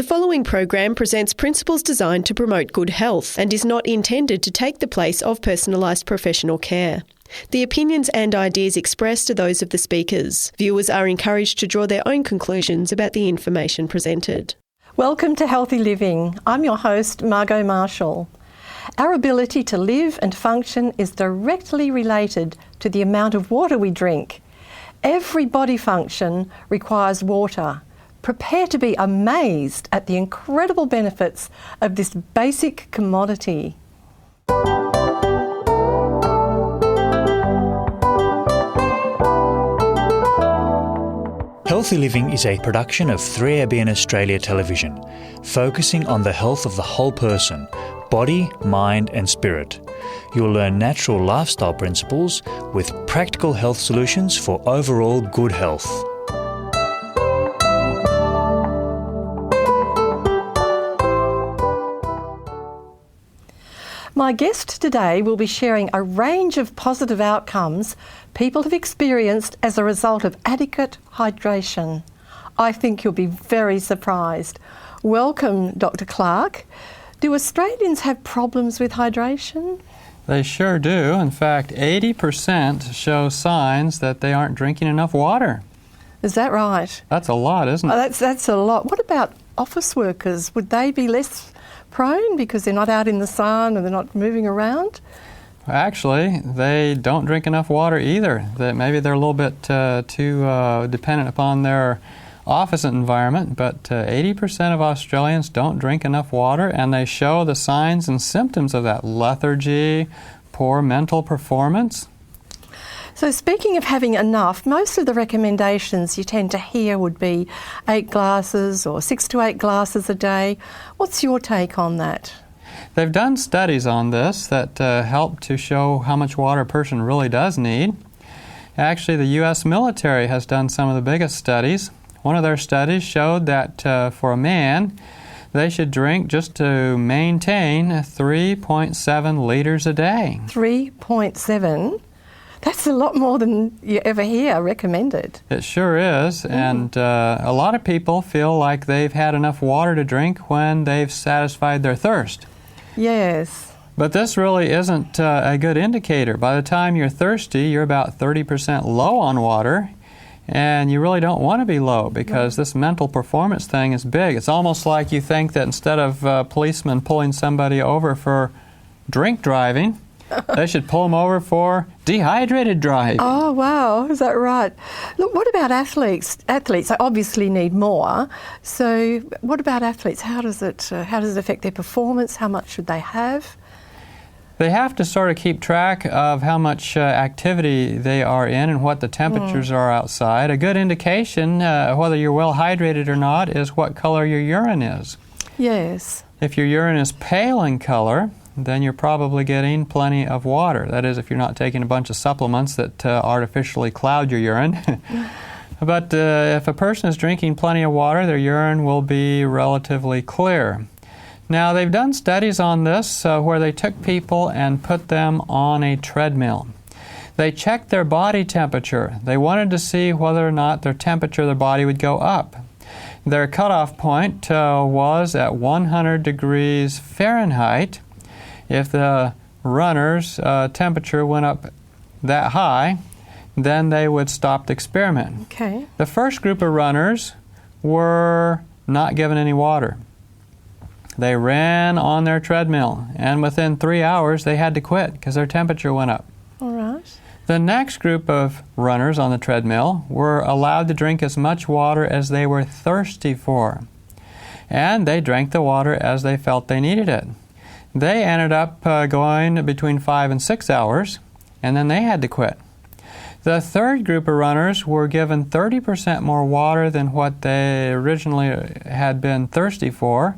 following program presents principles designed to promote good health and is not intended to take the place of personalised professional care. The opinions and ideas expressed are those of the speakers. Viewers are encouraged to draw their own conclusions about the information presented. Welcome to Healthy Living. I'm your host, Margot Marshall. Our ability to live and function is directly related to the amount of water we drink. Every body function requires water. Prepare to be amazed at the incredible benefits of this basic commodity. Healthy Living is a production of 3ABN Australia Television, focusing on the health of the whole person, body, mind and spirit. You will learn natural lifestyle principles with practical health solutions for overall good health. My guest today will be sharing a range of positive outcomes people have experienced as a result of adequate hydration. I think you'll be very surprised. Welcome, Dr. Clark. Do Australians have problems with hydration? They sure do. In fact, 80% show signs that they aren't drinking enough water. Is that right? That's a lot, isn't it? That's a lot. What about office workers? Would they be less prone because they're not out in the sun and they're not moving around? Actually, they don't drink enough water either. Maybe they're a little bit too dependent upon their office environment, but 80% of Australians don't drink enough water, and they show the signs and symptoms of that: lethargy, poor mental performance. So speaking of having enough, most of the recommendations you tend to hear would be 8 glasses or 6 to 8 glasses a day. What's your take on that? They've done studies on this that help to show how much water a person really does need. Actually, the U.S. military has done some of the biggest studies. One of their studies showed that for a man, they should drink, just to maintain, 3.7 litres a day. 3.7? That's a lot more than you ever hear recommended. It sure is, and a lot of people feel like they've had enough water to drink when they've satisfied their thirst. Yes. But this really isn't a good indicator. By the time you're thirsty, you're about 30% low on water, and you really don't want to be low because this mental performance thing is big. It's almost like you think that instead of policemen pulling somebody over for drink driving, they should pull them over for dehydrated driving. Oh, wow. Is that right? Look, what about athletes? Athletes obviously need more. So what about athletes? How does it affect their performance? How much should they have? They have to sort of keep track of how much activity they are in and what the temperatures are outside. A good indication whether you're well hydrated or not is what color your urine is. Yes. If your urine is pale in color, then you're probably getting plenty of water. That is, if you're not taking a bunch of supplements that artificially cloud your urine. But if a person is drinking plenty of water, their urine will be relatively clear. Now, they've done studies on this where they took people and put them on a treadmill. They checked their body temperature. They wanted to see whether or not their temperature of their body would go up. Their cutoff point was at 100 degrees Fahrenheit. If the runner's temperature went up that high, then they would stop the experiment. Okay. The first group of runners were not given any water. They ran on their treadmill, and within 3 hours they had to quit because their temperature went up. All right. The next group of runners on the treadmill were allowed to drink as much water as they were thirsty for, and they drank the water as they felt they needed it. They ended up going between 5 and 6 hours, and then they had to quit. The third group of runners were given 30% more water than what they originally had been thirsty for,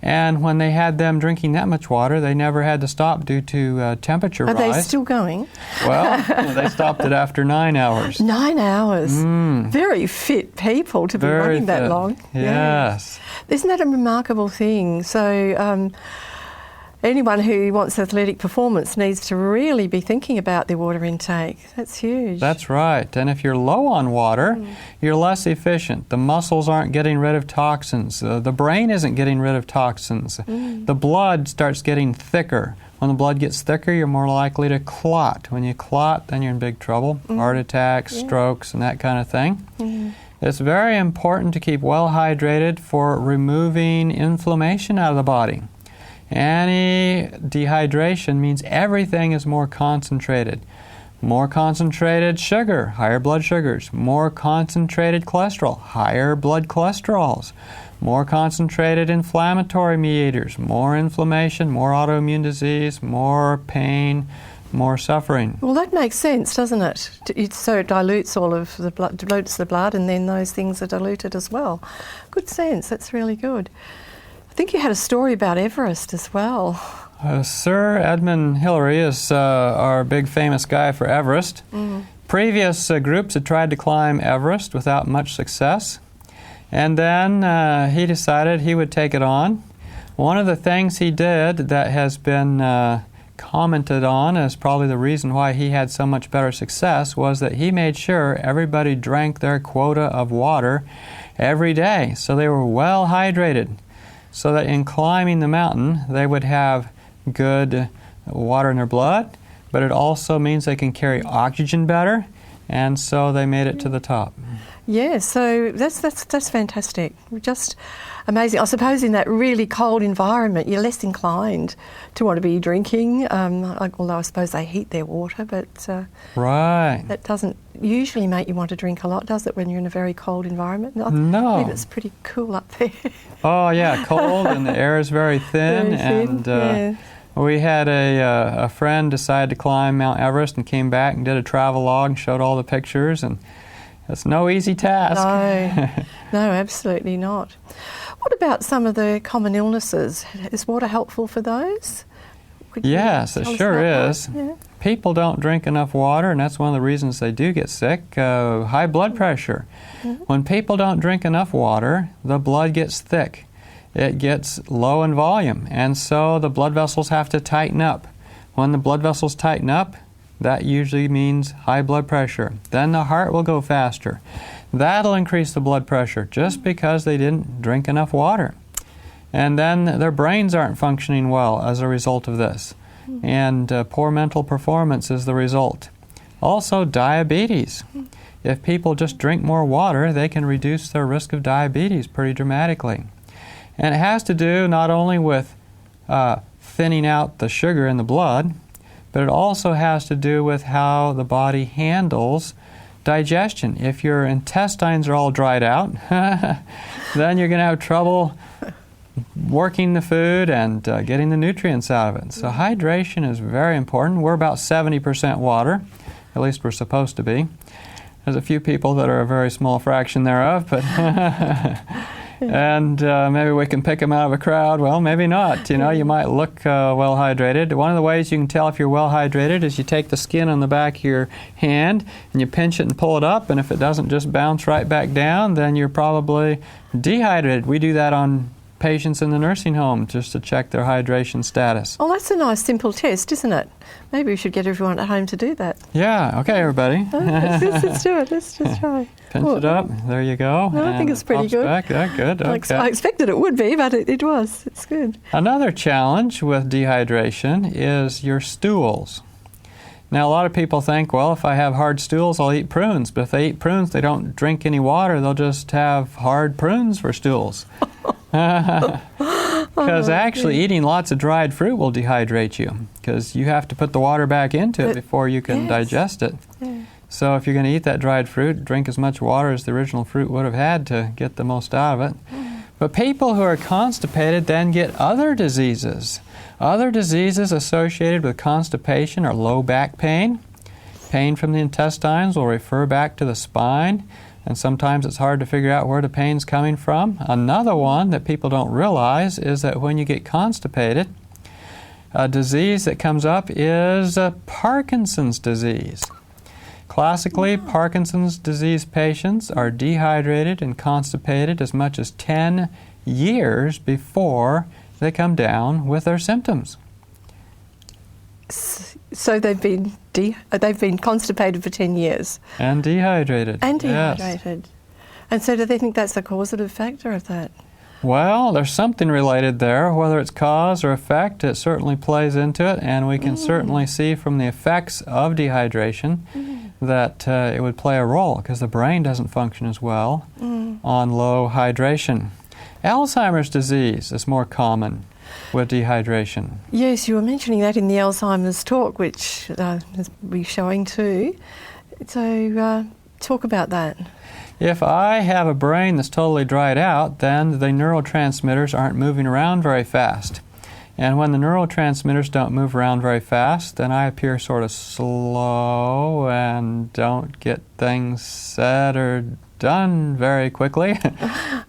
and when they had them drinking that much water, they never had to stop due to temperature rise. Are they still going? Well, they stopped it after 9 hours. 9 hours? Very fit people to be running that long. Yes. Isn't that a remarkable thing? So anyone who wants athletic performance needs to really be thinking about their water intake. That's huge. That's right. And if you're low on water, you're less efficient. The muscles aren't getting rid of toxins. The brain isn't getting rid of toxins. The blood starts getting thicker. When the blood gets thicker, you're more likely to clot. When you clot, then you're in big trouble. Heart attacks, strokes, and that kind of thing. It's very important to keep well hydrated for removing inflammation out of the body. Any dehydration means everything is more concentrated. More concentrated sugar, higher blood sugars. More concentrated cholesterol, higher blood cholesterols. More concentrated inflammatory mediators, more inflammation, more autoimmune disease, more pain, more suffering. Well, that makes sense, doesn't it? So it dilutes all of the blood, dilutes the blood, and then those things are diluted as well. Good sense. That's really good. I think you had a story about Everest as well. Sir Edmund Hillary is our big famous guy for Everest. Previous groups had tried to climb Everest without much success. And then he decided he would take it on. One of the things he did that has been commented on as probably the reason why he had so much better success was that he made sure everybody drank their quota of water every day. So they were well hydrated, so that in climbing the mountain they would have good water in their blood, but it also means they can carry oxygen better, and so they made it to the top. Yeah, so that's fantastic. Just amazing. I suppose in that really cold environment, you're less inclined to want to be drinking, although I suppose they heat their water, but right. That doesn't usually make you want to drink a lot, does it, when you're in a very cold environment? No. I believe it's pretty cool up there. Oh, yeah, cold, and the air is very thin. Very thin, and we had a friend decide to climb Mount Everest and came back and did a travel log and showed all the pictures, and it's no easy task. No, absolutely not. What about some of the common illnesses? Is water helpful for those? Yes, it sure is. Yeah. People don't drink enough water, and that's one of the reasons they do get sick. High blood pressure. When people don't drink enough water, the blood gets thick. It gets low in volume, and so the blood vessels have to tighten up. When the blood vessels tighten up, that usually means high blood pressure. Then the heart will go faster. That'll increase the blood pressure just because they didn't drink enough water. And then their brains aren't functioning well as a result of this. And poor mental performance is the result. Also, diabetes. If people just drink more water, they can reduce their risk of diabetes pretty dramatically. And it has to do not only with thinning out the sugar in the blood, but it also has to do with how the body handles digestion. If your intestines are all dried out, then you're going to have trouble working the food and getting the nutrients out of it. So hydration is very important. We're about 70% water, at least we're supposed to be. There's a few people that are a very small fraction thereof, but and maybe we can pick them out of a crowd. Well, maybe not. You know, you might look well hydrated. One of the ways you can tell if you're well hydrated is you take the skin on the back of your hand and you pinch it and pull it up, and if it doesn't just bounce right back down, then you're probably dehydrated. We do that on patients in the nursing home just to check their hydration status. Well, that's a nice simple test, isn't it? Maybe we should get everyone at home to do that. Yeah, okay, everybody. Let's do it. Let's just try. Pinch it up. There you go. No, I think it's pretty good. Back. Yeah, good. Okay. I expected it would be, but it was. It's good. Another challenge with dehydration is your stools. Now, a lot of people think, well, if I have hard stools, I'll eat prunes. But if they eat prunes, they don't drink any water. They'll just have hard prunes for stools. Because actually eating lots of dried fruit will dehydrate you, because you have to put the water back into it before you can digest it. Yeah. So if you're going to eat that dried fruit, drink as much water as the original fruit would have had to get the most out of it. But people who are constipated then get other diseases. Other diseases associated with constipation are low back pain. Pain from the intestines will refer back to the spine, and sometimes it's hard to figure out where the pain's coming from. Another one that people don't realize is that when you get constipated, a disease that comes up is Parkinson's disease. Classically, Parkinson's disease patients are dehydrated and constipated as much as 10 years before they come down with their symptoms. So they've been constipated for 10 years. And dehydrated. Yes. And so do they think that's the causative factor of that? Well, there's something related there. Whether it's cause or effect, it certainly plays into it, and we can certainly see from the effects of dehydration that it would play a role, because the brain doesn't function as well on low hydration. Alzheimer's disease is more common with dehydration. Yes, you were mentioning that in the Alzheimer's talk, which we're showing too. So talk about that. If I have a brain that's totally dried out, then the neurotransmitters aren't moving around very fast. And when the neurotransmitters don't move around very fast, then I appear sort of slow and don't get things said or done very quickly.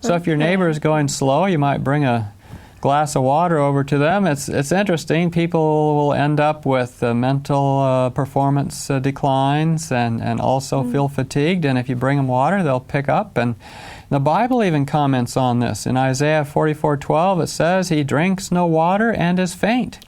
So if your neighbor is going slow, you might bring a glass of water over to them. It's interesting. People will end up with mental performance declines and also feel fatigued. And if you bring them water, they'll pick up. And the Bible even comments on this. In Isaiah 44:12, it says, "He drinks no water and is faint."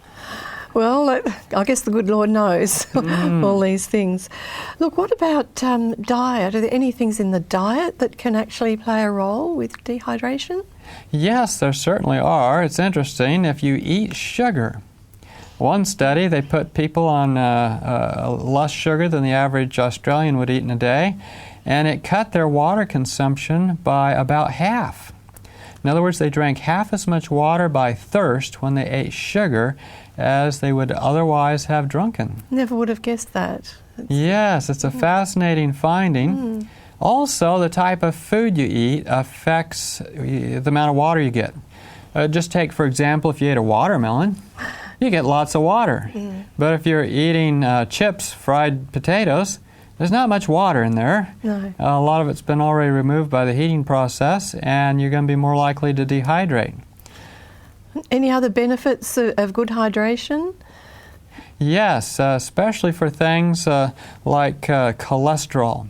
Well, I guess the good Lord knows all these things. Look, what about diet? Are there any things in the diet that can actually play a role with dehydration? Yes, there certainly are. It's interesting. If you eat sugar, one study, they put people on less sugar than the average Australian would eat in a day, and it cut their water consumption by about half. In other words, they drank half as much water by thirst when they ate sugar as they would otherwise have drunken. Never would have guessed that. Yes, it's a fascinating finding. Also, the type of food you eat affects the amount of water you get. Just take, for example, if you ate a watermelon, you get lots of water. But if you're eating chips, fried potatoes, there's not much water in there. No. A lot of it's been already removed by the heating process, and you're going to be more likely to dehydrate. Any other benefits of good hydration? Yes, especially for things like cholesterol.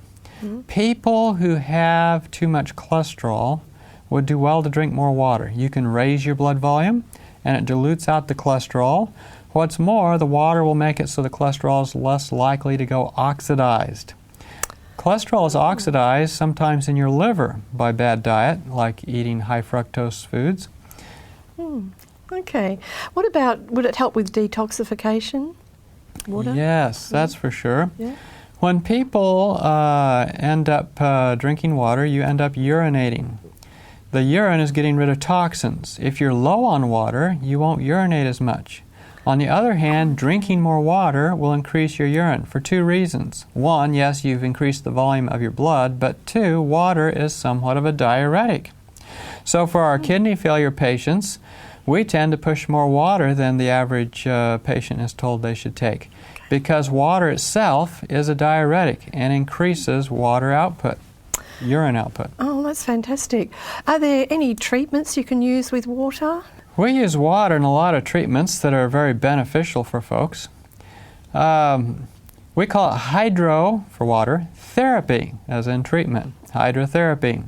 People who have too much cholesterol would do well to drink more water. You can raise your blood volume, and it dilutes out the cholesterol. What's more, the water will make it so the cholesterol is less likely to go oxidized. Cholesterol is oxidized sometimes in your liver by bad diet, like eating high fructose foods. Okay. What about, would it help with detoxification? Water? Yes, that's for sure. Yeah. When people end up drinking water, you end up urinating. The urine is getting rid of toxins. If you're low on water, you won't urinate as much. On the other hand, drinking more water will increase your urine for two reasons. One, yes, you've increased the volume of your blood, but two, water is somewhat of a diuretic. So for our kidney failure patients, we tend to push more water than the average patient is told they should take, because water itself is a diuretic and increases water output, urine output. Oh, that's fantastic. Are there any treatments you can use with water? We use water in a lot of treatments that are very beneficial for folks. We call it hydro, for water, therapy, as in treatment, hydrotherapy.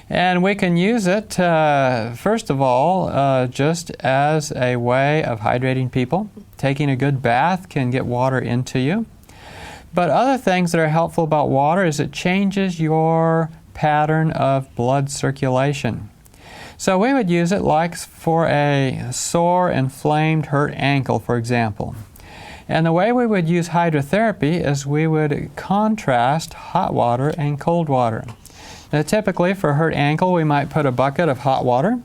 And we can use it, first of all, just as a way of hydrating people. Taking a good bath can get water into you. But other things that are helpful about water is it changes your pattern of blood circulation. So we would use it like for a sore, inflamed, hurt ankle, for example. And the way we would use hydrotherapy is we would contrast hot water and cold water. Now, typically, for a hurt ankle, we might put a bucket of hot water,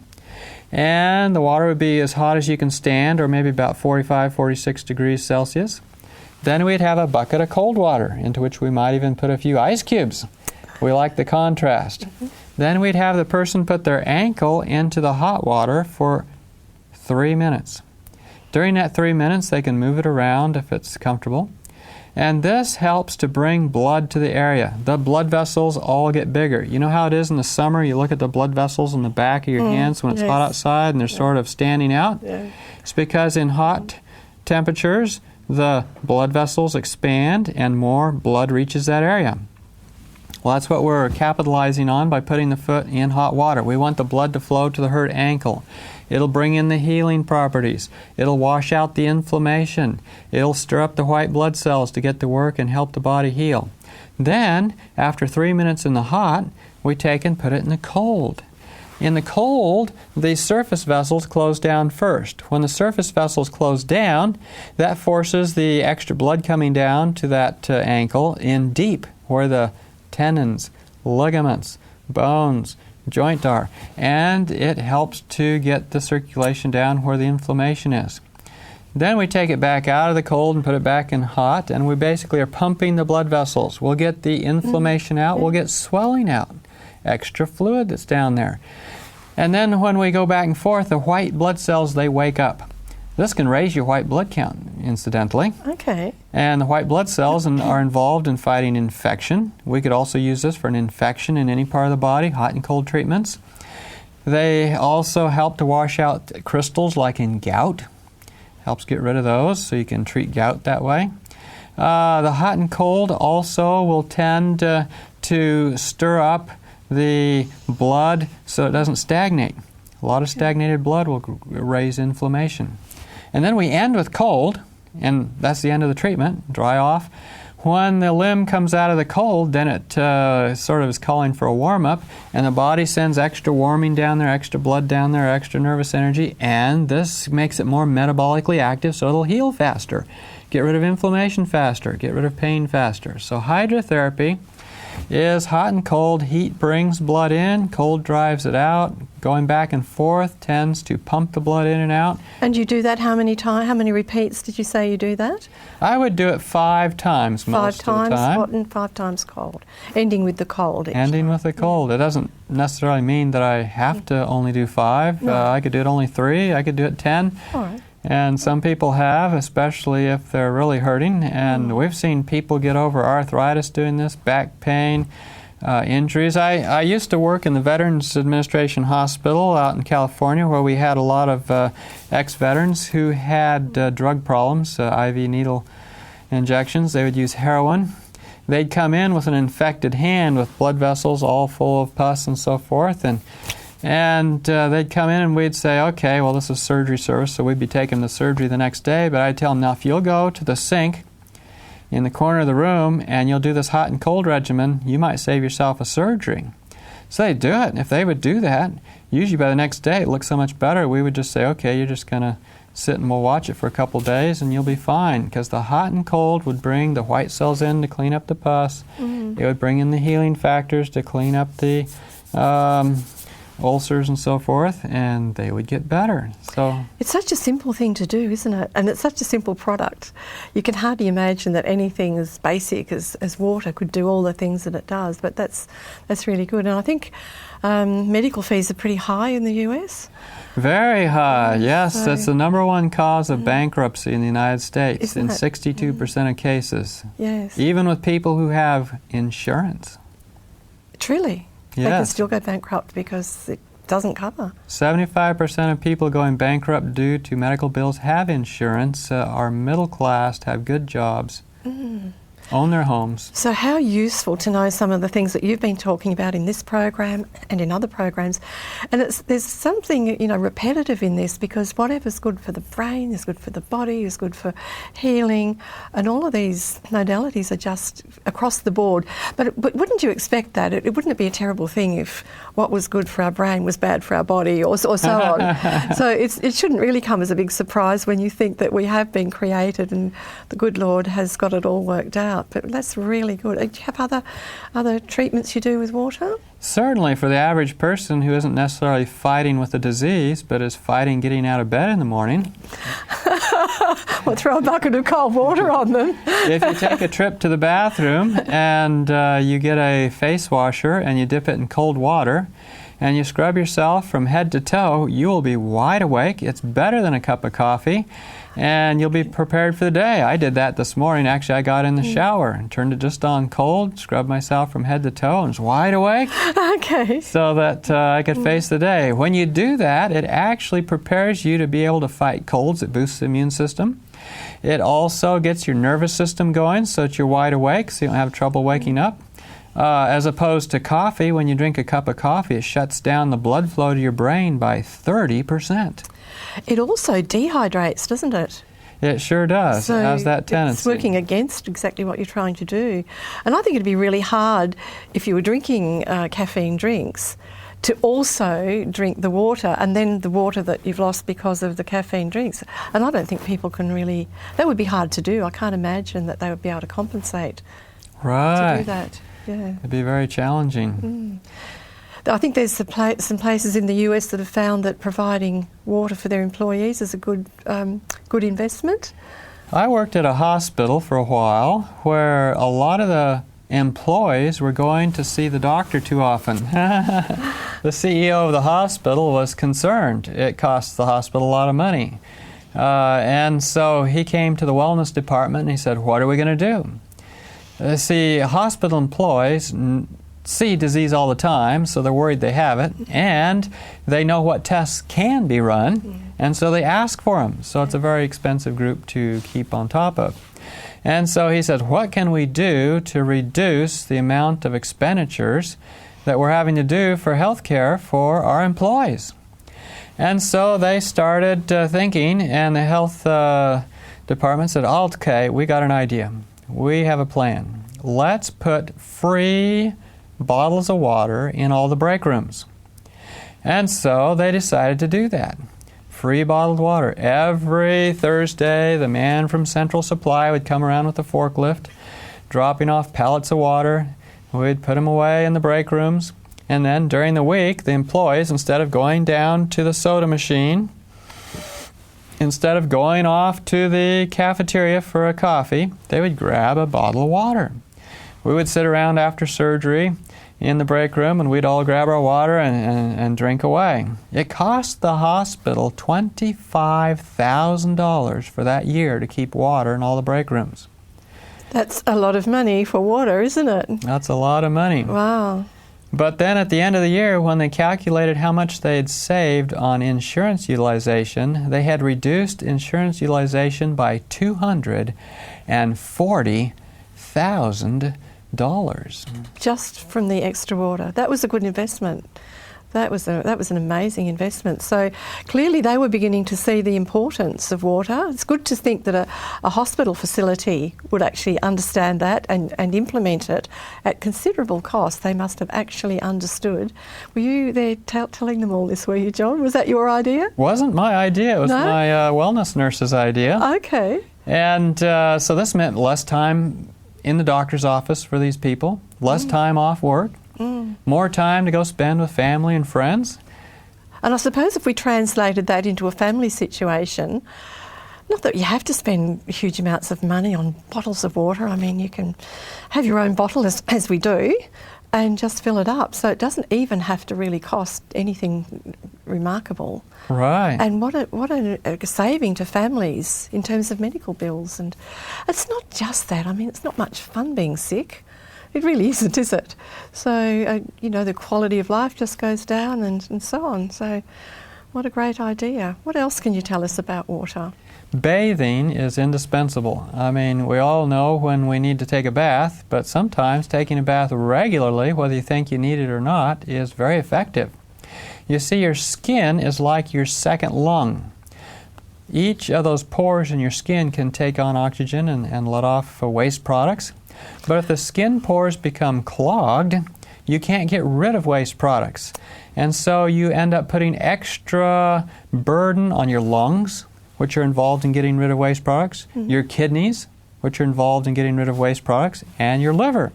and the water would be as hot as you can stand, or maybe about 45, 46 degrees Celsius. Then we'd have a bucket of cold water, into which we might even put a few ice cubes. We like the contrast. Then we'd have the person put their ankle into the hot water for 3 minutes. During that 3 minutes, they can move it around if it's comfortable. And this helps to bring blood to the area. The blood vessels all get bigger. You know how it is in the summer? You look at the blood vessels in the back of your hands when it's hot outside and they're sort of standing out? Yeah. It's because in hot temperatures, the blood vessels expand and more blood reaches that area. Well, that's what we're capitalizing on by putting the foot in hot water. We want the blood to flow to the hurt ankle. It'll bring in the healing properties. It'll wash out the inflammation. It'll stir up the white blood cells to get to work and help the body heal. Then, after 3 minutes in the hot, we take and put it in the cold. In the cold, the surface vessels close down first. When the surface vessels close down, that forces the extra blood coming down to that ankle in deep, where the tendons, ligaments, bones, joint are. And it helps to get the circulation down where the inflammation is. Then we take it back out of the cold and put it back in hot, and we basically are pumping the blood vessels. We'll get the inflammation out, we'll get swelling out, extra fluid that's down there. And then when we go back and forth, the white blood cells, they wake up. This can raise your white blood count, incidentally. Okay. And the white blood cells are involved in fighting infection. We could also use this for an infection in any part of the body, hot and cold treatments. They also help to wash out crystals like in gout. Helps get rid of those, so you can treat gout that way. The hot and cold also will tend to stir up the blood so it doesn't stagnate. A lot of stagnated blood will raise inflammation. And then we end with cold, and that's the end of the treatment, dry off. When the limb comes out of the cold, then it sort of is calling for a warm-up, and the body sends extra warming down there, extra blood down there, extra nervous energy, and this makes it more metabolically active, so it'll heal faster, get rid of inflammation faster, get rid of pain faster. So hydrotherapy is hot and cold. Heat brings blood in, cold drives it out. Going back and forth tends to pump the blood in and out. And you do that how many times? How many repeats did you say you do that? I would do it 5 times most of the time. 5 times hot and 5 times cold. Ending with the cold. Ending with the cold. It doesn't necessarily mean that I have to only do 5. No. I could do it only 3. I could do it 10. All right. And some people have, especially if they're really hurting. And we've seen people get over arthritis doing this, back pain, injuries. I used to work in the Veterans Administration Hospital out in California, where we had a lot of ex-veterans who had drug problems, IV needle injections. They would use heroin. They'd come in with an infected hand with blood vessels all full of pus and so forth. And they'd come in and we'd say, okay, well, this is surgery service, so we'd be taking the surgery the next day. But I'd tell them, now, if you'll go to the sink in the corner of the room and you'll do this hot and cold regimen, you might save yourself a surgery. So they'd do it. And if they would do that, usually by the next day it looked so much better, we would just say, okay, you're just going to sit and we'll watch it for a couple days and you'll be fine. Because the hot and cold would bring the white cells in to clean up the pus. It would bring in the healing factors to clean up the ulcers and so forth, and they would get better. So it's such a simple thing to do, isn't it? And it's such a simple product. You can hardly imagine that anything as basic as water could do all the things that it does, but that's really good. And I think medical fees are pretty high in the US. Very high, yes. So, that's the number one cause of bankruptcy in the United States in 62% of cases. Yes. Even with people who have insurance. Truly? Yes. They can still go bankrupt because it doesn't cover. 75% of people going bankrupt due to medical bills have insurance, are middle class, have good jobs, own their homes. So how useful to know some of the things that you've been talking about in this program and in other programs. And there's something, repetitive in this, because whatever's good for the brain is good for the body, is good for healing, and all of these modalities are just across the board. But wouldn't you expect that? Wouldn't it be a terrible thing if what was good for our brain was bad for our body, or so on? So it shouldn't really come as a big surprise when you think that we have been created and the good Lord has got it all worked out. But that's really good. Do you have other treatments you do with water? Certainly, for the average person who isn't necessarily fighting with the disease, but is fighting getting out of bed in the morning. Well, throw a bucket of cold water on them. If you take a trip to the bathroom and you get a face washer and you dip it in cold water and you scrub yourself from head to toe, you will be wide awake. It's better than a cup of coffee. And you'll be prepared for the day. I did that this morning. Actually, I got in the shower and turned it just on cold, scrubbed myself from head to toe, and was wide awake. Okay. So that I could face the day. When you do that, it actually prepares you to be able to fight colds. It boosts the immune system. It also gets your nervous system going so that you're wide awake, so you don't have trouble waking up. As opposed to coffee, when you drink a cup of coffee, it shuts down the blood flow to your brain by 30%. It also dehydrates, doesn't it? It sure does. So it has that tendency. It's working against exactly what you're trying to do. And I think it'd be really hard if you were drinking caffeine drinks to also drink the water and then the water that you've lost because of the caffeine drinks. And I don't think people can really... That would be hard to do. I can't imagine that they would be able to compensate to do that. Yeah. It'd be very challenging. I think there's some places in the US that have found that providing water for their employees is a good investment. I worked at a hospital for a while where a lot of the employees were going to see the doctor too often. The CEO of the hospital was concerned. It costs the hospital a lot of money. And so he came to the wellness department and he said, what are we going to do? See, hospital employees see disease all the time, so they're worried they have it, and they know what tests can be run, and so they ask for them. So it's a very expensive group to keep on top of. And so he said, what can we do to reduce the amount of expenditures that we're having to do for health care for our employees? And so they started thinking, and the health department said, okay, we got an idea. We have a plan. Let's put free bottles of water in all the break rooms. And so they decided to do that. Free bottled water. Every Thursday, the man from Central Supply would come around with a forklift, dropping off pallets of water. We'd put them away in the break rooms. And then during the week, the employees, instead of going down to the soda machine, instead of going off to the cafeteria for a coffee, they would grab a bottle of water. We would sit around after surgery in the break room and we'd all grab our water and drink away. It cost the hospital $25,000 for that year to keep water in all the break rooms. That's a lot of money for water, isn't it? That's a lot of money. Wow. But then at the end of the year, when they calculated how much they had saved on insurance utilization, they had reduced insurance utilization by $240,000. Just from the extra water. That was a good investment. That was an amazing investment. So clearly they were beginning to see the importance of water. It's good to think that a hospital facility would actually understand that and implement it at considerable cost. They must have actually understood. Were you there telling them all this, were you, John? Was that your idea? Wasn't my idea. It was my wellness nurse's idea. Okay. And so this meant less time in the doctor's office for these people, less time off work, more time to go spend with family and friends. And I suppose if we translated that into a family situation, not that you have to spend huge amounts of money on bottles of water. I mean, you can have your own bottle, as we do, and just fill it up. So it doesn't even have to really cost anything remarkable. Right. And what a saving to families in terms of medical bills. And it's not just that. I mean, it's not much fun being sick. It really isn't, is it? So, the quality of life just goes down and so on. So what a great idea. What else can you tell us about water? Bathing is indispensable. I mean, we all know when we need to take a bath, but sometimes taking a bath regularly, whether you think you need it or not, is very effective. You see, your skin is like your second lung. Each of those pores in your skin can take on oxygen and let off waste products. But if the skin pores become clogged, you can't get rid of waste products. And so you end up putting extra burden on your lungs, which are involved in getting rid of waste products, your kidneys, which are involved in getting rid of waste products, and your liver.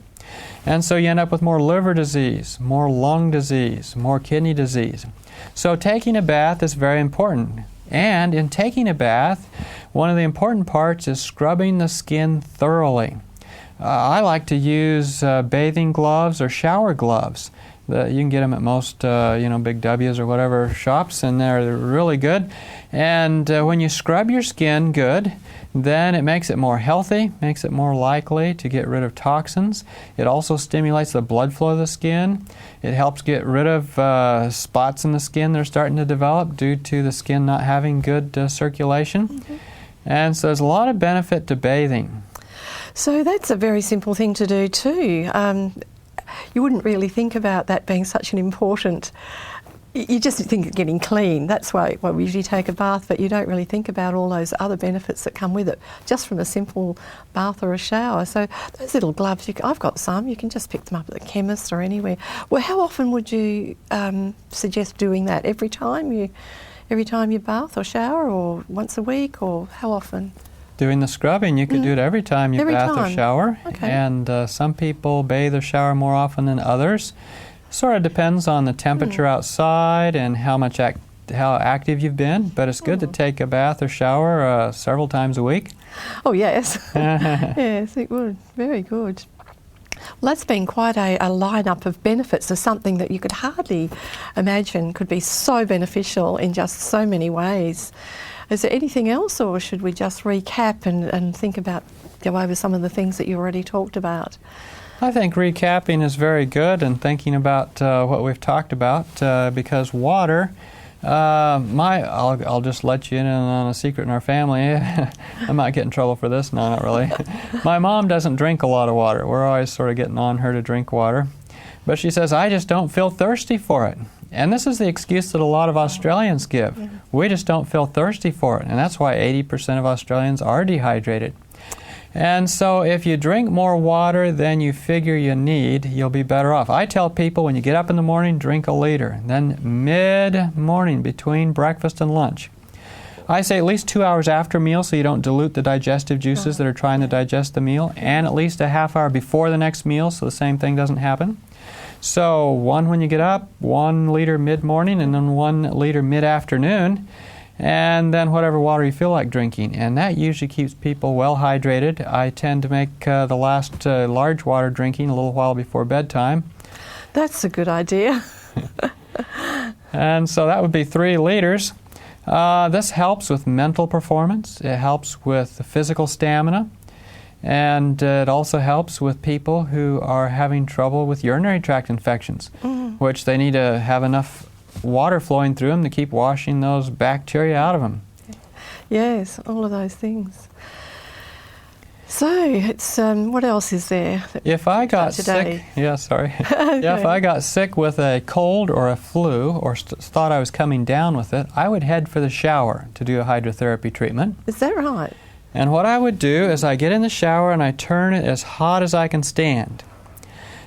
And so you end up with more liver disease, more lung disease, more kidney disease. So taking a bath is very important. And in taking a bath, one of the important parts is scrubbing the skin thoroughly. I like to use bathing gloves or shower gloves. You can get them at most, Big W's or whatever shops, and they're really good. And when you scrub your skin good, then it makes it more healthy, makes it more likely to get rid of toxins. It also stimulates the blood flow of the skin. It helps get rid of spots in the skin that are starting to develop due to the skin not having good circulation. And so there's a lot of benefit to bathing. So that's a very simple thing to do too. you wouldn't really think about that being such an important. You just think of getting clean. That's why we usually take a bath, but you don't really think about all those other benefits that come with it, just from a simple bath or a shower. So those little gloves, I've got some. You can just pick them up at the chemist or anywhere. Well, how often would you suggest doing that? Every time you bath or shower, or once a week, or how often? Doing the scrubbing, you could do it every time you bath or shower. Okay. And some people bathe or shower more often than others. Sort of depends on the temperature outside and how active you've been, but it's good to take a bath or shower several times a week. Oh, yes. Yes, it would. Very good. Well, that's been quite a lineup of benefits of something that you could hardly imagine could be so beneficial in just so many ways. Is there anything else, or should we just recap and think about, go over some of the things that you already talked about? I think recapping is very good, and thinking about what we've talked about, because water, I'll just let you in on a secret in our family. I might get in trouble for this. No, not really. My mom doesn't drink a lot of water. We're always sort of getting on her to drink water. But she says, I just don't feel thirsty for it. And this is the excuse that a lot of Australians give. We just don't feel thirsty for it. And that's why 80% of Australians are dehydrated. And so if you drink more water than you figure you need, you'll be better off. I tell people when you get up in the morning, drink 1 liter. Then mid-morning, between breakfast and lunch. I say at least 2 hours after meal so you don't dilute the digestive juices that are trying to digest the meal, and at least a half hour before the next meal so the same thing doesn't happen. So 1 when you get up, 1 liter mid-morning, and then 1 liter mid-afternoon. And then whatever water you feel like drinking. And that usually keeps people well hydrated. I tend to make the last large water drinking a little while before bedtime. That's a good idea. And so that would be 3 liters. This helps with mental performance. It helps with physical stamina. And it also helps with people who are having trouble with urinary tract infections, which they need to have enough water flowing through them to keep washing those bacteria out of them. Yes, all of those things. So, it's what else is there? If I got sick, if I got sick with a cold or a flu, or thought I was coming down with it, I would head for the shower to do a hydrotherapy treatment. Is that right? And what I would do is I get in the shower and I turn it as hot as I can stand.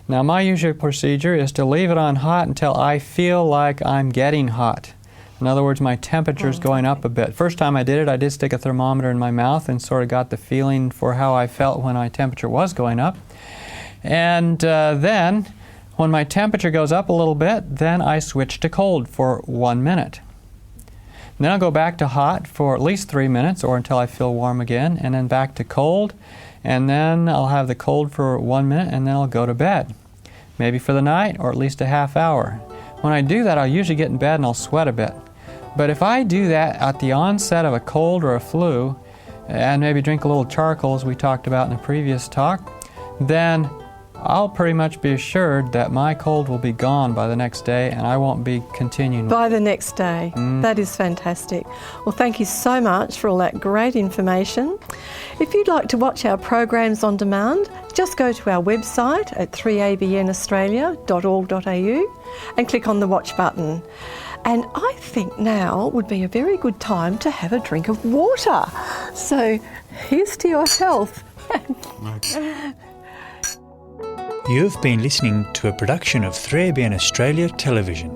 Now, my usual procedure is to leave it on hot until I feel like I'm getting hot. In other words, my temperature is going up a bit. First time I did it, I did stick a thermometer in my mouth and sort of got the feeling for how I felt when my temperature was going up. And then, when my temperature goes up a little bit, then I switch to cold for 1 minute. Then I'll go back to hot for at least 3 minutes or until I feel warm again, and then back to cold. And then I'll have the cold for 1 minute, and then I'll go to bed. Maybe for the night, or at least a half hour. When I do that, I'll usually get in bed and I'll sweat a bit. But if I do that at the onset of a cold or a flu, and maybe drink a little charcoal, as we talked about in the previous talk, then I'll pretty much be assured that my cold will be gone by the next day and I won't be continuing. By the next day. That is fantastic. Well, thank you so much for all that great information. If you'd like to watch our programs on demand, just go to our website at 3abnaustralia.org.au and click on the watch button. And I think now would be a very good time to have a drink of water. So here's to your health. You've been listening to a production of 3ABN Australia Television.